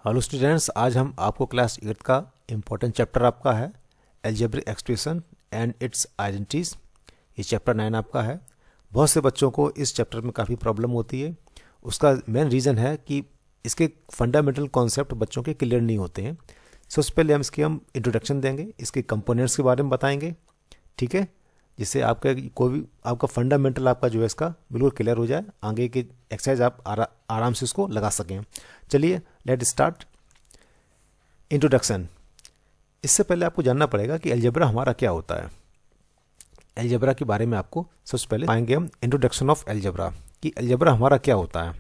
Hello students, आज हम आपको क्लास 8 का इम्पोर्टेंट चैप्टर आपका है algebraic expression and it's identities. ये चैप्टर 9 आपका है। बहुत से बच्चों को इस चैप्टर में काफ़ी प्रॉब्लम होती है। उसका मेन रीज़न है कि इसके फंडामेंटल कॉन्सेप्ट बच्चों के क्लियर नहीं होते हैं। सबसे पहले हम इंट्रोडक्शन देंगे, इसके कंपोनेंट्स के बारे में बताएंगे, ठीक है, जिससे आपका कोई भी आपका फंडामेंटल आपका जो है इसका बिल्कुल क्लियर हो जाए, आगे की एक्सरसाइज आप आराम से इसको लगा सकें। चलिए लेट स्टार्ट। इंट्रोडक्शन। इससे पहले आपको जानना पड़ेगा कि अलजेब्रा हमारा क्या होता है। अलजेब्रा के बारे में आपको सबसे पहले पाएंगे हम इंट्रोडक्शन ऑफ अलजेब्रा, कि अलजेब्रा हमारा क्या होता है।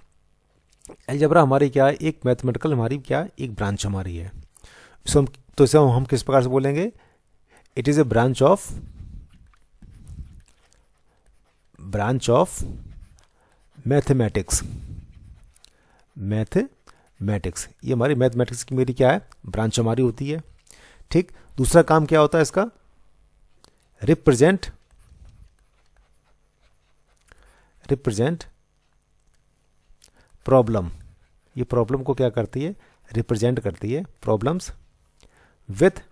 अलजेब्रा हमारी क्या है, एक मैथमेटिकल हमारी क्या एक ब्रांच हमारी है। इसे हम किस प्रकार से बोलेंगे, it is a branch of mathematics. ये हमारी मैथमेटिक्स की मेरी क्या है, ब्रांच हमारी होती है। ठीक, दूसरा काम क्या होता है इसका, रिप्रेजेंट प्रॉब्लम। ये प्रॉब्लम को क्या करती है, रिप्रेजेंट करती है, problems with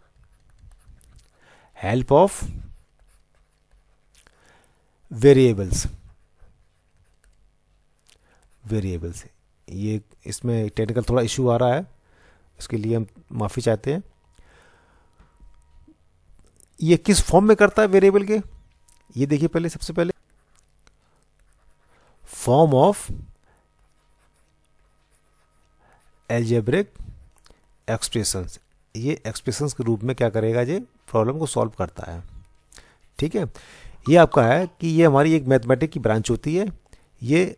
help of variables. ये इसमें टेक्निकल थोड़ा इशू आ रहा है, उसके लिए हम माफ़ी चाहते हैं। ये किस फॉर्म में करता है वेरिएबल के, ये देखिए पहले, सबसे पहले फॉर्म ऑफ अलजेब्रिक एक्सप्रेशंस। ये एक्सप्रेशंस के रूप में क्या करेगा, ये प्रॉब्लम को सॉल्व करता है। ठीक है, ये आपका है कि ये हमारी एक मैथमेटिक की ब्रांच होती है। ये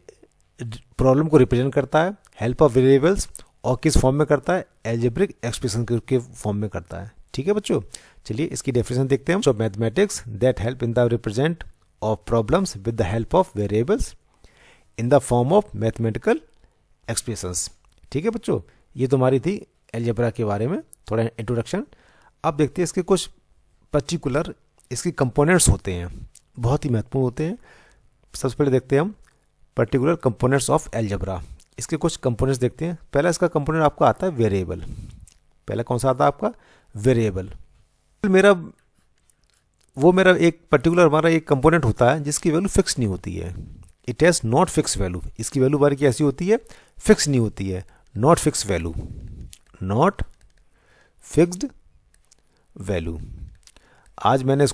प्रॉब्लम को रिप्रेजेंट करता है हेल्प ऑफ वेरिएबल्स, और किस फॉर्म में करता है, अलजेब्रिक एक्सप्रेशन के फॉर्म में करता है। ठीक है बच्चों, चलिए इसकी डेफिनेशन देखते हैं। Mathematics that help in the represent of problems with the help of variables in the form of mathematical expressions. ठीक है बच्चों, ये तुम्हारी थी अलजेब्रा के बारे में थोड़ा इंट्रोडक्शन। अब देखते हैं इसके कुछ पर्टिकुलर इसके कंपोनेंट्स होते हैं, बहुत ही महत्वपूर्ण होते हैं। सबसे पहले देखते हैं हम पर्टिकुलर कंपोनेंट्स ऑफ अलजेब्रा। इसके कुछ कंपोनेंट्स देखते हैं। पहला इसका कंपोनेंट आपका आता है वेरिएबल। पहला कौन सा आता है आपका, वेरिएबल। मेरा एक पर्टिकुलर हमारा एक कंपोनेंट होता है जिसकी वैल्यू फिक्स नहीं होती है। It has not fix value. इसकी वैल्यू बारी की ऐसी होती है, फिक्स नहीं होती है, नॉट फिक्स्ड वैल्यू। आज मैंने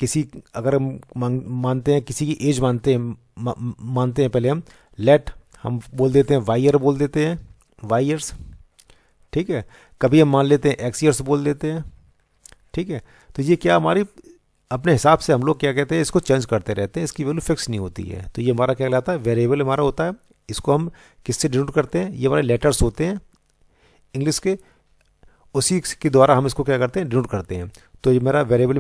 किसी, अगर हम मानते हैं किसी की एज मानते हैं पहले हम बोल देते हैं वाई ईयर बोल देते हैं, वाई ईयर्स। ठीक है, कभी हम मान लेते हैं एक्स ईयर्स बोल देते हैं। ठीक है, तो ये क्या हमारी अपने हिसाब से हम लोग क्या कहते हैं, इसको चेंज करते रहते हैं, इसकी वैल्यू फिक्स नहीं होती है। तो ये हमारा क्या कहलाता है, वेरिएबल हमारा होता है। इसको हम किससे डिनोट करते हैं, ये हमारे लेटर्स होते हैं इंग्लिश के, उसी के द्वारा हम इसको क्या करते हैं, डिनोट करते हैं। तो ये वेरिएबल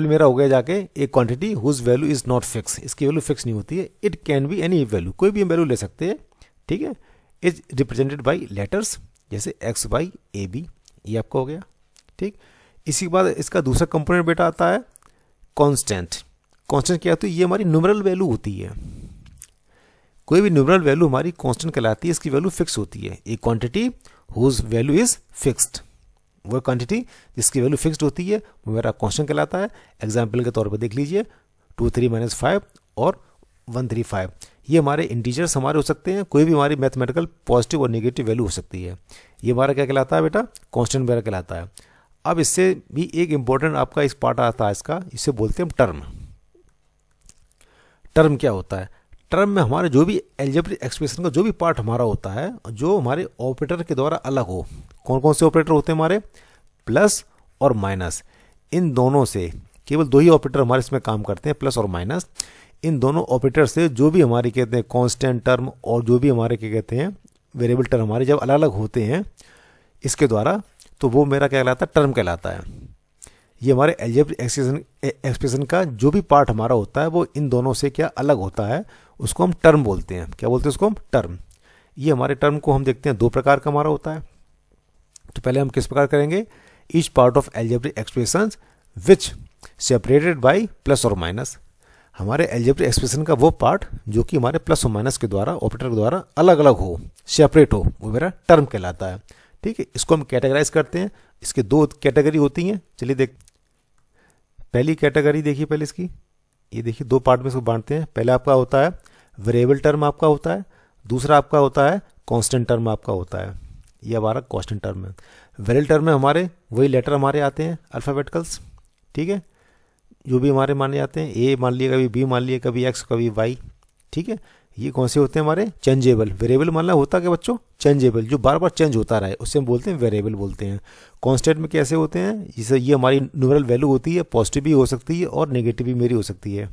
मेरा हो गया जाके एक quantity whose value is not fix. इसकी वैल्यू फिक्स नहीं होती है। It can be any value, कोई भी हम वैल्यू ले सकते हैं। ठीक है, इज रिप्रेजेंटेड बाई लेटर्स, जैसे एक्स वाई ए बी, ये आपका हो गया। ठीक, इसी के बाद इसका दूसरा कंपोनेंट बेटा आता है कांस्टेंट। कांस्टेंट क्या होती है, ये हमारी न्यूमरल वैल्यू होती है। कोई भी न्यूमरल वैल्यू हमारी कांस्टेंट कहलाती है, इसकी वैल्यू फिक्स होती है। एक quantity whose value is fixed, वो क्वांटिटी जिसकी वैल्यू फिक्स्ड होती है वो मेरा कांस्टेंट कहलाता है। एग्जाम्पल के तौर पर देख लीजिए 2 3 - 5 और 1 3 5। ये हमारे इंटीजर्स हमारे हो सकते हैं, कोई भी हमारी मैथमेटिकल पॉजिटिव और नेगेटिव वैल्यू हो सकती है। ये हमारा क्या कहलाता है बेटा, कांस्टेंट मेरा कहलाता है। अब इससे भी एक इंपॉर्टेंट आपका इस पार्ट आता है इसका, इसे बोलते हैं टर्म। टर्म क्या होता है, टर्म में हमारे जो भी अलजेब्रिक एक्सप्रेशन का जो भी पार्ट हमारा होता है, जो हमारे ऑपरेटर के द्वारा अलग हो। कौन कौन से ऑपरेटर होते हैं हमारे, प्लस और माइनस। इन दोनों से केवल 2 ही ऑपरेटर हमारे इसमें काम करते हैं, प्लस और माइनस। इन दोनों ऑपरेटर से जो भी हमारे कहते हैं कांस्टेंट टर्म और जो भी हमारे क्या कहते हैं वेरिएबल टर्म हमारे जब अलग अलग होते हैं इसके द्वारा, तो वो मेरा क्या कहलाता है, टर्म कहलाता है। ये हमारे अलजेब्रिक एक्सप्रेशन का जो भी पार्ट हमारा होता है वो इन दोनों से क्या अलग होता है, उसको हम टर्म बोलते हैं। क्या बोलते हैं उसको हम, टर्म। ये हमारे टर्म को हम देखते हैं 2 प्रकार का हमारा होता है। तो पहले हम किस प्रकार करेंगे, each part of algebraic expressions which separated by plus और माइनस। हमारे अलजेब्रिक एक्सप्रेशन का वो पार्ट जो कि हमारे प्लस और माइनस के द्वारा ऑपरेटर के द्वारा अलग अलग हो, सेपरेट हो, वो मेरा टर्म कहलाता है। ठीक है, इसको हम कैटेगराइज करते हैं। इसके दो कैटेगरी होती हैं, चलिए देख। पहली कैटेगरी देखिए पहले इसकी, ये देखिए दो पार्ट में इसको बांटते हैं। पहला आपका होता है वेरिएबल टर्म आपका होता है, दूसरा आपका होता है कांस्टेंट टर्म आपका होता है। ये हमारा कांस्टेंट टर्म है। वेरिएबल टर्म में हमारे वही लेटर हमारे आते हैं अल्फ़ाबेटिकल्स, ठीक है, जो भी हमारे माने जाते हैं। ए मान लिए, कभी बी मान लिए, कभी एक्स, कभी वाई, ठीक है। ये कौन से होते हैं हमारे चेंजेबल। वेरिएबल मानना होता क्या बच्चों, चेंजेबल, जो बार बार चेंज होता रहे उससे हम बोलते हैं वेरिएबल बोलते हैं। कांस्टेंट में कैसे होते हैं, जैसे ये हमारी न्यूमरल वैल्यू होती है, पॉजिटिव भी हो सकती है और नेगेटिव भी मेरी हो सकती है।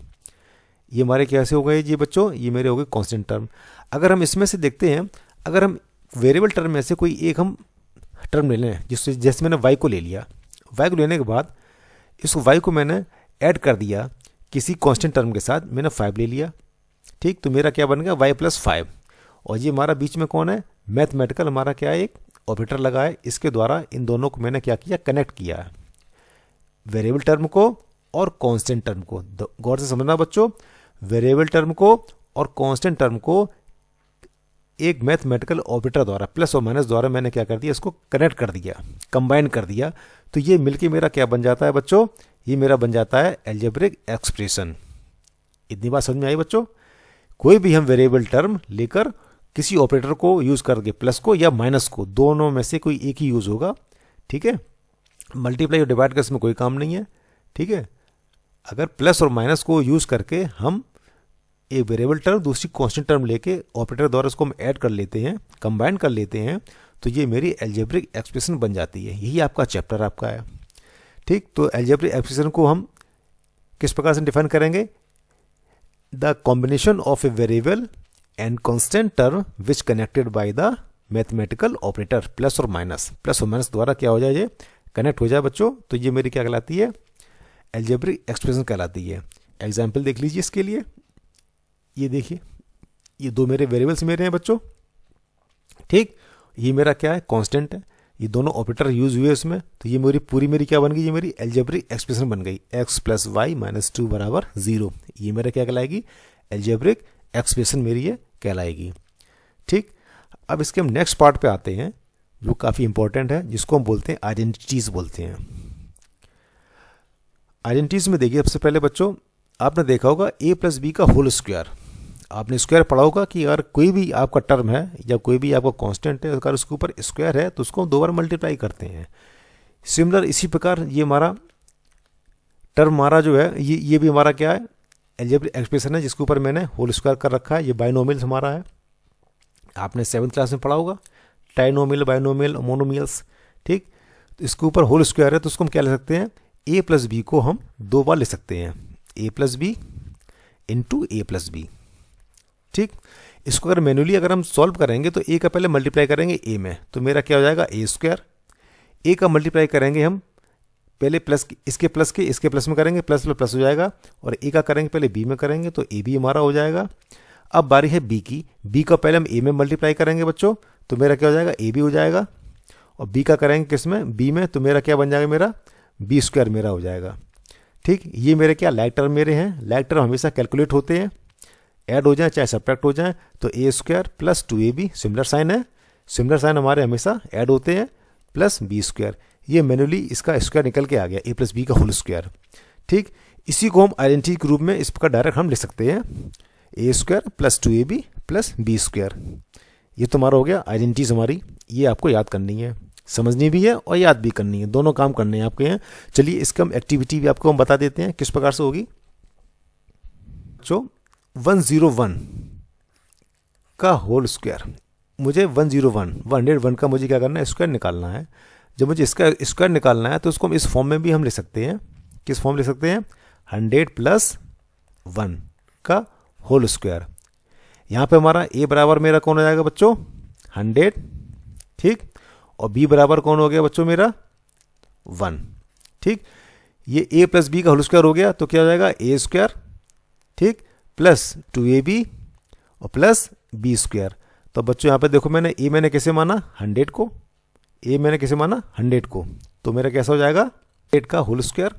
ये हमारे कैसे हो गए जी बच्चों, ये मेरे हो गए कांस्टेंट टर्म। अगर हम इसमें से देखते हैं, अगर हम वेरिएबल टर्म में से कोई एक हम टर्म ले लें, जिससे जैसे मैंने वाई को ले लिया, वाई को लेने के बाद इस वाई को मैंने ऐड कर दिया किसी कांस्टेंट टर्म के साथ, मैंने 5 ले लिया, ठीक। तो मेरा क्या बन गया y + 5। और ये हमारा बीच में कौन है, मैथमेटिकल हमारा क्या है, एक ऑपरेटर लगा है। इसके द्वारा इन दोनों को मैंने क्या किया, कनेक्ट किया है, वेरिएबल टर्म को और कांस्टेंट टर्म को। गौर से समझना बच्चों, वेरिएबल टर्म को और कांस्टेंट टर्म को एक मैथमेटिकल ऑपरेटर द्वारा, प्लस और माइनस द्वारा मैंने क्या कर दिया, इसको कनेक्ट कर दिया, कंबाइन कर दिया। तो ये मिलके मेरा क्या बन जाता है बच्चों, ये मेरा बन जाता है अलजेब्रिक एक्सप्रेशन। इतनी बात समझ में आई बच्चों। कोई भी हम वेरिएबल टर्म लेकर किसी ऑपरेटर को यूज करके, प्लस को या माइनस को, दोनों में से कोई एक ही यूज होगा, ठीक है। मल्टीप्लाई और डिवाइड का इसमें कोई काम नहीं है, ठीक है। अगर प्लस और माइनस को यूज करके हम एक वेरिएबल टर्म दूसरी कांस्टेंट टर्म लेके ऑपरेटर द्वारा इसको हम ऐड कर लेते हैं, कंबाइन कर लेते हैं, तो ये मेरी अलजेब्रिक एक्सप्रेशन बन जाती है। यही आपका चैप्टर आपका है, ठीक। तो अलजेब्रिक एक्सप्रेशन को हम किस प्रकार से डिफाइन करेंगे, the combination of a variable and constant term which connected by the mathematical operator plus और माइनस द्वारा क्या हो जाए, ये कनेक्ट हो जाए बच्चों। तो ये मेरी क्या कहलाती है, अलजेब्रिक एक्सप्रेशन कहलाती है। एग्जाम्पल देख लीजिए इसके लिए, ये देखिए, ये दो मेरे वेरिएबल्स मेरे हैं बच्चों, ठीक। ये मेरा क्या है, कांस्टेंट है, ये दोनों ऑपरेटर यूज हुए इसमें। तो ये मेरी क्या बन गई, ये मेरी अलजेब्रिक एक्सप्रेशन बन गई, x + y - 2 = 0। ये मेरा क्या कहलाएगी, अलजेब्रिक एक्सप्रेशन मेरी ये कहलाएगी, ठीक। अब इसके हम नेक्स्ट पार्ट पे आते हैं, जो काफ़ी इंपॉर्टेंट है, जिसको हम बोलते हैं आइडेंटिटीज बोलते हैं। आइडेंटिटीज में देखिए, सबसे पहले बच्चों आपने देखा होगा a + b का होल स्क्वायर। आपने स्क्वायर पढ़ा होगा कि अगर कोई भी आपका टर्म है या कोई भी आपका कांस्टेंट है, अगर उसके ऊपर स्क्वायर है तो उसको हम 2 बार मल्टीप्लाई करते हैं। सिमिलर इसी प्रकार ये हमारा टर्म हमारा जो है, ये भी हमारा क्या है, अलजेब्रिक एक्सप्रेशन है, जिसके ऊपर मैंने होल स्क्वायर कर रखा है। ये बाइनोमियल्स हमारा है, आपने 7th क्लास में पढ़ा होगा, ट्राइनोमियल, बाइनोमियल, मोनोमियल्स, ठीक। तो इसके ऊपर होल स्क्वायर है, तो उसको हम क्या ले सकते हैं, a + b को हम 2 बार ले सकते हैं, a + b × a + b, ठीक। इसको अगर मैन्युअली अगर हम सॉल्व करेंगे तो a का पहले मल्टीप्लाई करेंगे a में, तो मेरा क्या हो जाएगा, a²। a का मल्टीप्लाई करेंगे हम पहले प्लस, इसके प्लस में करेंगे, प्लस प्लस हो जाएगा, और a का करेंगे पहले b में करेंगे, तो a भी हमारा हो जाएगा। अब बारी है b की, b का पहले हम a में मल्टीप्लाई करेंगे बच्चों, तो मेरा क्या हो जाएगा, a भी हो जाएगा, और b का करेंगे किस में, b में, तो मेरा क्या बन जाएगा, मेरा b² मेरा हो जाएगा, ठीक। ये मेरे क्या लाइक टर्म मेरे हैं। लाइक टर्म हमेशा कैलकुलेट होते हैं, ऐड हो जाए चाहे सब्ट्रैक्ट हो जाए। तो a² + 2ab, सिमिलर साइन है, सिमिलर साइन हमारे हमेशा ऐड होते हैं, प्लस b²। ये मैन्युअली इसका स्क्वायर निकल के आ गया, a + b का होल स्क्वायर, ठीक। इसी को हम आइडेंटिटी के रूप में इस प्रकार डायरेक्ट हम लिख सकते हैं, a² + 2ab + b²। ये तो हमारा हो गया आइडेंटिटीज हमारी। ये आपको याद करनी है, समझनी भी है और याद भी करनी है, दोनों काम करने हैं आपके हैं। चलिए इसका हम एक्टिविटी भी आपको हम बता देते हैं किस प्रकार से होगी। जो 101 का होल स्क्वायर, मुझे 101 का मुझे क्या करना है, स्क्वायर निकालना है। जब मुझे इसका स्क्वायर निकालना है तो उसको हम इस फॉर्म में भी हम ले सकते हैं। किस फॉर्म ले सकते हैं, 100 + 1 का होल स्क्वायर। यहाँ पे हमारा a बराबर मेरा कौन हो जाएगा बच्चों, 100, ठीक। और b बराबर कौन हो गया बच्चों, मेरा 1, ठीक। ये a + b का होल स्क्वायर हो गया, तो क्या हो जाएगा, a², ठीक, प्लस 2ab और प्लस b²। तो बच्चों यहाँ पे देखो, मैंने कैसे माना, 100 को, a मैंने कैसे माना, 100 को, तो मेरा कैसा हो जाएगा, 100 का होल स्क्वायर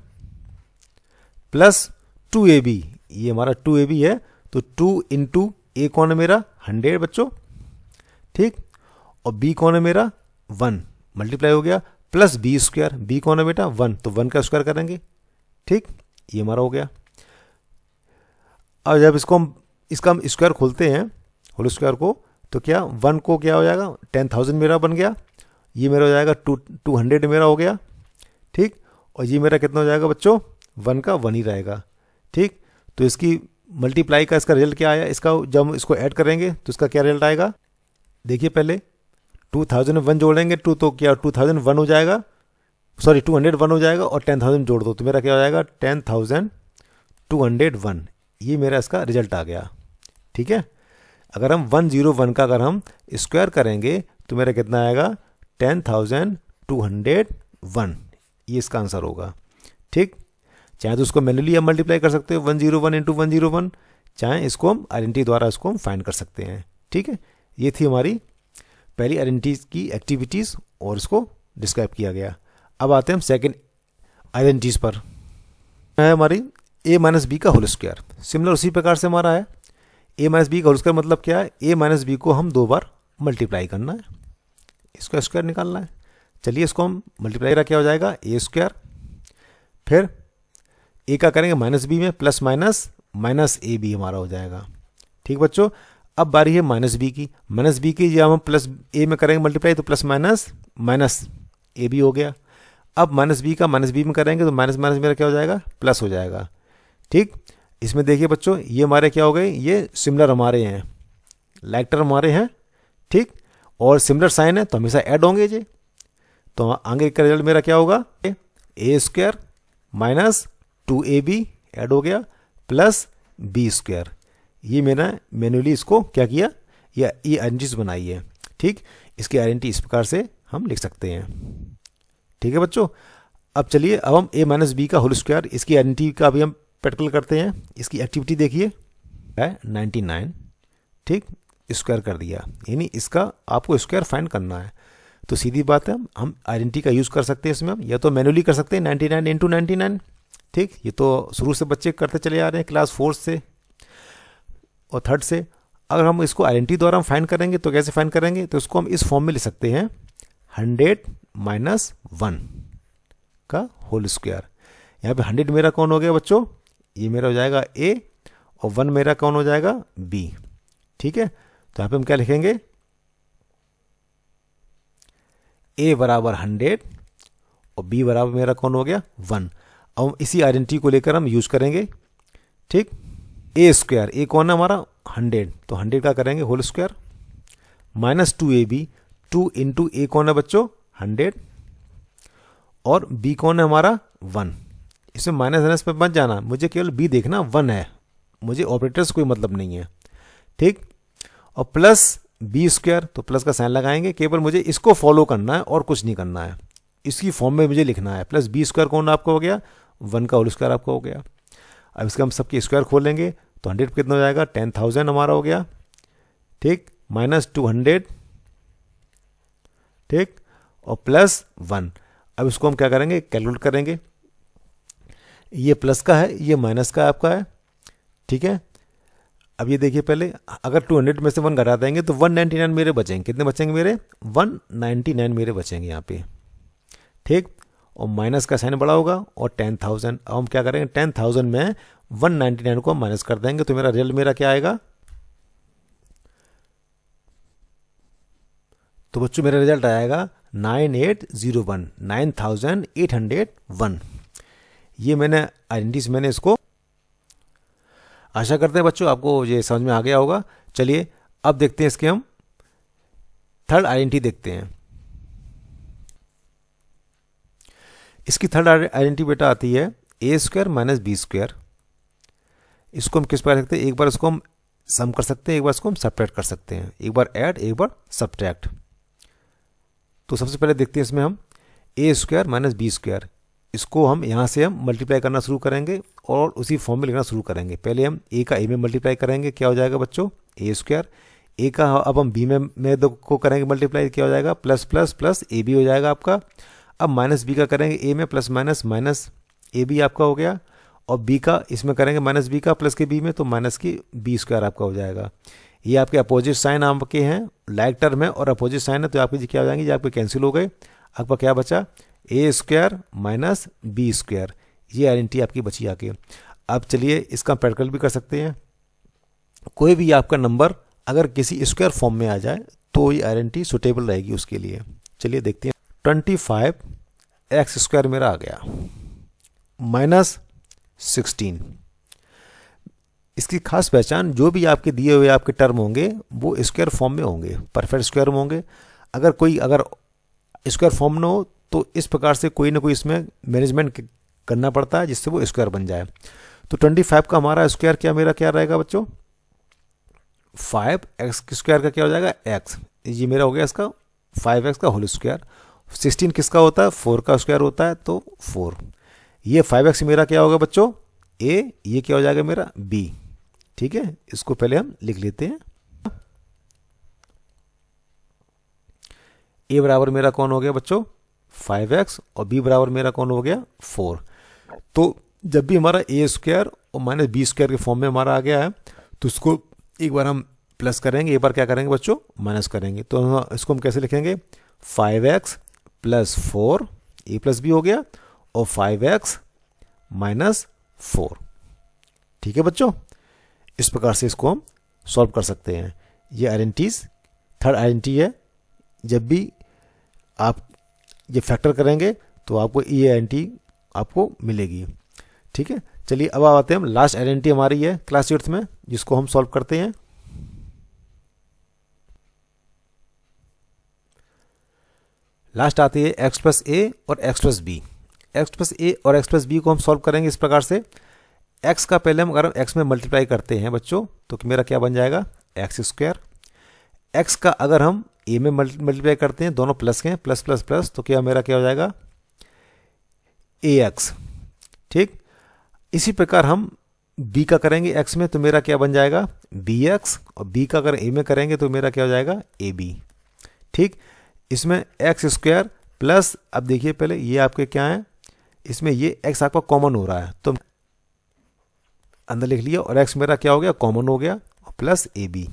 प्लस 2ab, ये हमारा 2ab है, तो 2 × a कौन है मेरा, 100 बच्चों, ठीक। और b कौन है मेरा, 1, मल्टीप्लाई हो गया, प्लस बी स्क्वायर, बी कौन है बेटा 1, तो 1 का स्क्वायर करेंगे। ठीक, ये हमारा हो गया। अब जब इसका हम स्क्वायर खोलते हैं होल स्क्वायर को, तो क्या 1 को क्या हो जाएगा 10,000 मेरा बन गया, ये मेरा हो जाएगा 200 मेरा हो गया। ठीक, और ये मेरा कितना हो जाएगा बच्चों 1 का 1 ही रहेगा। ठीक, तो इसकी मल्टीप्लाई का इसका रिजल्ट क्या आया, इसका जब हम इसको ऐड करेंगे तो इसका क्या रिजल्ट आएगा, देखिए पहले 2001 जोड़ेंगे तो क्या 2001 हो जाएगा, सॉरी 201 हो जाएगा, और 10,000 जोड़ दो तो मेरा क्या हो जाएगा 10,201, ये मेरा इसका रिजल्ट आ गया। ठीक है, अगर हम 101 का अगर हम स्क्वायर करेंगे तो मेरा कितना आएगा 10,201, ये इसका आंसर होगा। ठीक, चाहे तो उसको मैन्युअली हम मल्टीप्लाई कर सकते हो 101 इंटू 101, चाहे इसको हम आइडेंटिटी द्वारा इसको हम फाइंड कर सकते हैं। ठीक है, ये थी हमारी पहली आइडेंटिटी की एक्टिविटीज़ और इसको डिस्क्राइब किया गया। अब आते हैं हम सेकेंड आइडेंटिटीज़ पर, है हमारी a माइनस बी का होल स्क्वायर। सिमिलर उसी प्रकार से हमारा है a माइनस बी का होल स्क्वायर, मतलब क्या है a माइनस बी को हम 2 बार मल्टीप्लाई करना है, इसका स्क्वायर निकालना है। चलिए इसको हम मल्टीप्लाई करा क्या हो जाएगा a स्क्वायर, फिर a का करेंगे माइनस बी में, plus minus minus a b हमारा हो जाएगा। ठीक बच्चों, अब बारी है माइनस बी की। माइनस बी की जब हम प्लस ए में करेंगे मल्टीप्लाई तो plus minus minus a b हो गया। अब माइनस बी का माइनस बी में करेंगे तो माइनस माइनस मेरा क्या हो जाएगा प्लस हो जाएगा। ठीक, इसमें देखिए बच्चों ये हमारे क्या हो गए, ये सिमिलर हमारे हैं, लाइक टर्म हमारे हैं। ठीक, और सिमिलर साइन है तो हमेशा ऐड होंगे जी, तो आगे का रिजल्ट मेरा क्या होगा ए स्क्वायर माइनस 2ab ऐड हो गया प्लस बी स्क्वायर। ये मैंने मैन्युअली इसको क्या किया, ये आइडेंटिटीज बनाई है। ठीक, इसकी आइडेंटिटी इस प्रकार से हम लिख सकते हैं। ठीक है बच्चों, अब चलिए अब हम a माइनस बी का होल स्क्वायर, इसकी आइडेंटिटी का भी हम प्रैक्टिकल करते हैं। इसकी एक्टिविटी देखिए है 99। ठीक, स्क्वायर कर दिया, यानी इसका आपको स्क्वायर फाइंड करना है। तो सीधी बात है हम आइडेंटिटी का यूज़ कर सकते हैं इसमें, हम या तो मैन्युअली कर सकते हैं 99 इंटू 99। ठीक, ये तो शुरू से बच्चे करते चले आ रहे हैं क्लास 4 से और 3rd से। अगर हम इसको आइडेंटिटी द्वारा हम फाइंड करेंगे तो कैसे फाइंड करेंगे, तो इसको हम इस फॉर्म में लिख सकते हैं 100 माइनस 1 का होल स्क्वायर। यहाँ पे 100 मेरा कौन हो गया बच्चों, ये मेरा हो जाएगा a, और 1 मेरा कौन हो जाएगा b। ठीक है, तो यहाँ पे हम क्या लिखेंगे a बराबर 100 और b बराबर मेरा कौन हो गया 1। अब इसी आइडेंटिटी को लेकर हम यूज करेंगे। ठीक, a स्क्वायर, a कौन है हमारा 100, तो 100 का करेंगे whole square minus 2ab, 2 into A कौन है बच्चों 100, और b कौन है हमारा 1। इसमें माइनस माइनस पे मत जाना, मुझे केवल b देखना 1 है, मुझे ऑपरेटर्स कोई मतलब नहीं है। ठीक, और प्लस बी स्क्वायर, तो प्लस का साइन लगाएंगे, केवल मुझे इसको फॉलो करना है और कुछ नहीं करना है, इसकी फॉर्म में मुझे लिखना है। प्लस बी स्क्वायर कौन आपको हो गया 1 का होल स्क्वायर आपको हो गया। अब इसका हम सबके स्क्वायर खोलेंगे तो 100 कितना हो जाएगा 10,000 हमारा हो गया। ठीक, माइनस 200, ठीक, और प्लस 1। अब इसको हम क्या करेंगे कैलकुलेट करेंगे, ये प्लस का है ये माइनस का आपका है। ठीक है, अब ये देखिए पहले अगर 200 में से 1 घटा देंगे तो 199 मेरे बचेंगे, कितने बचेंगे मेरे 199 मेरे बचेंगे यहाँ पे। ठीक, और माइनस का साइन बड़ा होगा और 10,000। अब हम क्या करेंगे 10,000 में 199 को माइनस कर देंगे तो मेरा रिजल्ट मेरा क्या आएगा, तो बच्चों मेरा रिजल्ट आएगा 9801, 9801। ये मैंने आइडेंटिटीज मैंने इसको, आशा करते हैं बच्चों आपको ये समझ में आ गया होगा। चलिए अब देखते हैं इसके हम 3rd आइडेंटिटी देखते हैं। इसकी 3rd आइडेंटिटी बेटा आती है a square minus B square. इसको हम किस प्रकार लिखते हैं, एक बार इसको हम सम कर सकते हैं, एक बार इसको हम सब्ट्रैक्ट कर सकते हैं, एक बार ऐड एक बार सब्ट्रैक्ट। तो सबसे पहले देखते हैं इसमें हम a square minus B square, इसको हम यहाँ से हम मल्टीप्लाई करना शुरू करेंगे और उसी फॉर्म में लिखना शुरू करेंगे। पहले हम a का a में मल्टीप्लाई करेंगे, क्या हो जाएगा बच्चों a स्क्वायर। a का अब हम b में को करेंगे मल्टीप्लाई, क्या हो जाएगा plus plus plus a b हो जाएगा आपका। अब माइनस बी का करेंगे a में plus minus minus a b आपका हो गया, और b का इसमें करेंगे माइनस बी का प्लस के b में तो माइनस की बी स्क्वायर आपका हो जाएगा। ये आपके अपोजिट साइन आपके हैं, लाइक टर्म है और अपोजिट साइन है तो आपके क्या हो जाएंगे, ये आपके कैंसिल हो गए। आपका क्या बचा, ए स्क्वायर माइनस बी स्क्वायर, ये आइडेंटिटी आपकी बची आके। अब चलिए इसका प्रैक्टिकल भी कर सकते हैं। कोई भी आपका नंबर अगर किसी स्क्वायर फॉर्म में आ जाए तो ये आइडेंटिटी सुटेबल रहेगी उसके लिए। चलिए देखते हैं। 25 एक्स स्क्वायर मेरा आ गया माइनस 16। इसकी खास पहचान, जो भी आपके दिए हुए आपके टर्म होंगे वो स्क्वायर फॉर्म में होंगे, परफेक्ट स्क्वायर में होंगे। अगर स्क्वायर फॉर्म ना हो तो इस प्रकार से कोई ना कोई इसमें मैनेजमेंट करना पड़ता है जिससे वो स्क्वायर बन जाए। तो 25 का हमारा स्क्वायर क्या रहेगा बच्चों, 5 एक्स स्क्वायर का क्या हो जाएगा एक्स, ये मेरा हो गया इसका 5x का होल स्क्वायर। 16 किसका होता है, 4 का स्क्वायर होता है तो 4। ये 5x मेरा क्या होगा बच्चों a, ये क्या हो जाएगा मेरा b। ठीक है, इसको पहले हम लिख लेते हैं। a बराबर मेरा कौन हो गया बच्चों 5x और b बराबर मेरा कौन हो गया 4। तो जब भी हमारा ए स्क्वायर और माइनस बी स्क्वायर के फॉर्म में हमारा आ गया है तो इसको एक बार हम प्लस करेंगे, एक बार क्या करेंगे बच्चों माइनस करेंगे। तो इसको हम कैसे लिखेंगे, 5x प्लस 4 ए प्लस बी हो गया और 5x माइनस 4। ठीक है बच्चों, इस प्रकार से इसको हम सॉल्व कर सकते हैं। ये आइडेंटिटीज थर्ड आइडेंटिटी है। जब भी आप ये फैक्टर करेंगे तो आपको ये आइडेंटिटी आपको मिलेगी। ठीक है, चलिए अब आते हैं हम लास्ट आइडेंटिटी हमारी है क्लास 8th में, जिसको हम सॉल्व करते हैं। लास्ट आती है x प्लस ए और x plus B. X plus A और x प्लस बी को हम सॉल्व करेंगे इस प्रकार से। x का पहले हम अगर x में मल्टीप्लाई करते हैं बच्चों तो मेरा क्या बन जाएगा एक्स स्क्वायर। x का अगर हम a में मल्टीप्लाई करते हैं, दोनों प्लस के हैं, प्लस प्लस प्लस, तो क्या हो जाएगा ax। ठीक, इसी प्रकार हम b का करेंगे x में तो मेरा क्या बन जाएगा bx, और b का अगर a में करेंगे तो मेरा क्या हो जाएगा ab। ठीक, इसमें एक्स स्क्वायर प्लस, अब देखिए पहले ये आपके क्या है, इसमें ये x आपका कॉमन हो रहा है तो अंदर लिख लिया, और x मेरा क्या हो गया कॉमन हो गया, प्लस ab।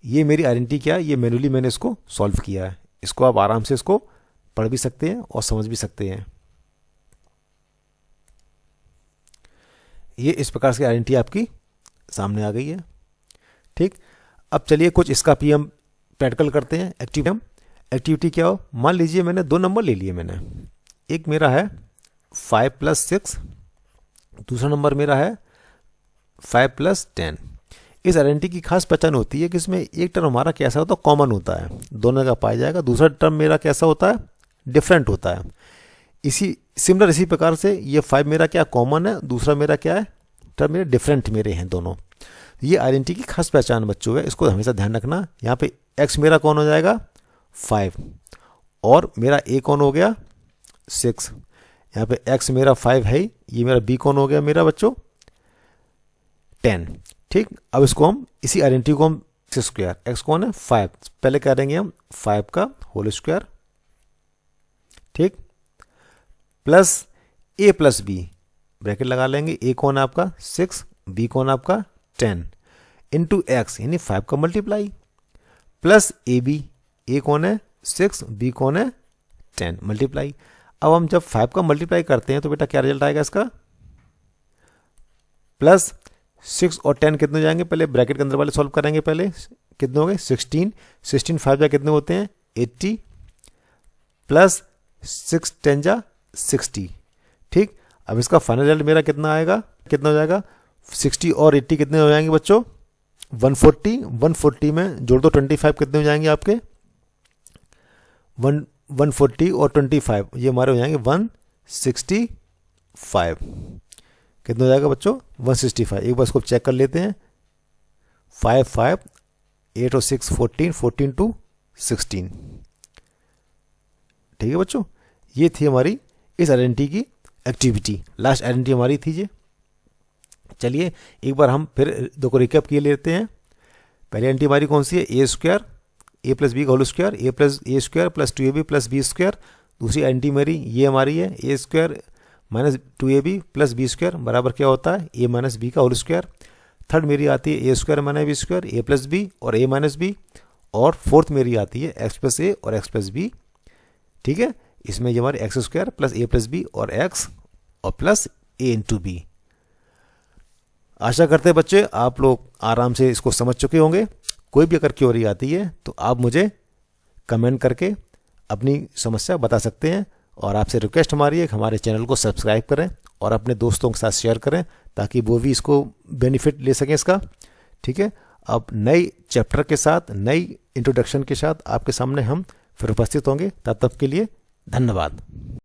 ये मेरी आइडेंटिटी क्या है, ये मैन्युअली मैंने इसको सॉल्व किया है। इसको आप आराम से इसको पढ़ भी सकते हैं और समझ भी सकते हैं। ये इस प्रकार से आइडेंटिटी आपकी सामने आ गई है। ठीक, अब चलिए कुछ इसका भी हम प्रैक्टिकल करते हैं। एक्टिविटी क्या हो, मान लीजिए मैंने 2 नंबर ले लिए मैंने, एक मेरा है 5 प्लस 6, दूसरा नंबर मेरा है 5 प्लस 10। इस आइडेंटिटी की खास पहचान होती है कि इसमें एक टर्म हमारा कैसा होता है कॉमन होता है, दोनों का पाया जाएगा, दूसरा टर्म मेरा कैसा होता है डिफरेंट होता है। इसी प्रकार से ये 5 मेरा क्या कॉमन है, दूसरा मेरा क्या है टर्म मेरे डिफरेंट मेरे हैं दोनों। ये आइडेंटिटी की खास पहचान बच्चों है, इसको हमेशा ध्यान रखना। यहाँ पे x मेरा कौन हो जाएगा 5 और मेरा a कौन हो गया 6। यहाँ पे x मेरा 5 है, ये मेरा b कौन हो गया मेरा बच्चों 10। ठीक, अब इसको हम इसी आइडेंटिटी को हम स्क्वायर, x कौन है 5, पहले करेंगे हम 5 का होल स्क्वायर। ठीक, plus a plus b, bracket लगा लेंगे, a कौन है आपका 6, b कौन है आपका 10, इंटू x यानी 5 का मल्टीप्लाई, प्लस ab, a कौन है 6, b कौन है 10 मल्टीप्लाई। अब हम जब 5 का मल्टीप्लाई करते हैं तो बेटा क्या रिजल्ट आएगा इसका, प्लस 6 और 10 कितने हो जाएंगे, पहले ब्रैकेट के अंदर वाले सॉल्व करेंगे, पहले कितने हो गए 16, 5 जा कितने होते हैं 80, प्लस 6 10 जा 60। ठीक, अब इसका फाइनल रिजल्ट मेरा कितना आएगा, कितना हो जाएगा 60 और 80 कितने हो जाएंगे बच्चों 140। 140 में जोड़ दो 25 कितने हो जाएंगे आपके 140 और 25 ये हमारे हो जाएंगे 165। कितना हो जाएगा बच्चों 165। एक बार इसको चेक कर लेते हैं, 5 5 8 और 6 14, 14 टू 16। ठीक है बच्चों, ये थी हमारी इस आइडेंटिटी की एक्टिविटी, लास्ट आइडेंटिटी हमारी थी ये। चलिए एक बार हम फिर दो को रिकैप किए लेते हैं। पहली आइडेंटिटी हमारी कौन सी है A square, A plus B का whole square, A plus A square plus 2ab plus B square. दूसरी आइडेंटिटी मेरी ये हमारी है A square minus 2ab plus B square बराबर क्या होता है ए माइनस बी का होल स्क्वायर। थर्ड मेरी आती है A square minus B square, A plus B और ए माइनस बी। और फोर्थ मेरी आती है एक्स प्लस ए और एक्स प्लस बी। ठीक है, इसमें ये हमारे एक्स स्क्वायर प्लस ए प्लस बी और एक्स और प्लस ए इंटू बी। आशा करते हैं बच्चे आप लोग आराम से इसको समझ चुके होंगे। कोई भी अगर क्वेरी आती है तो आप मुझे कमेंट करके अपनी समस्या बता सकते हैं। और आपसे रिक्वेस्ट हमारी है कि हमारे चैनल को सब्सक्राइब करें और अपने दोस्तों के साथ शेयर करें ताकि वो भी इसको बेनिफिट ले सकें इसका। ठीक है, अब नई चैप्टर के साथ, नई इंट्रोडक्शन के साथ आपके सामने हम फिर उपस्थित होंगे। तब तक के लिए धन्यवाद।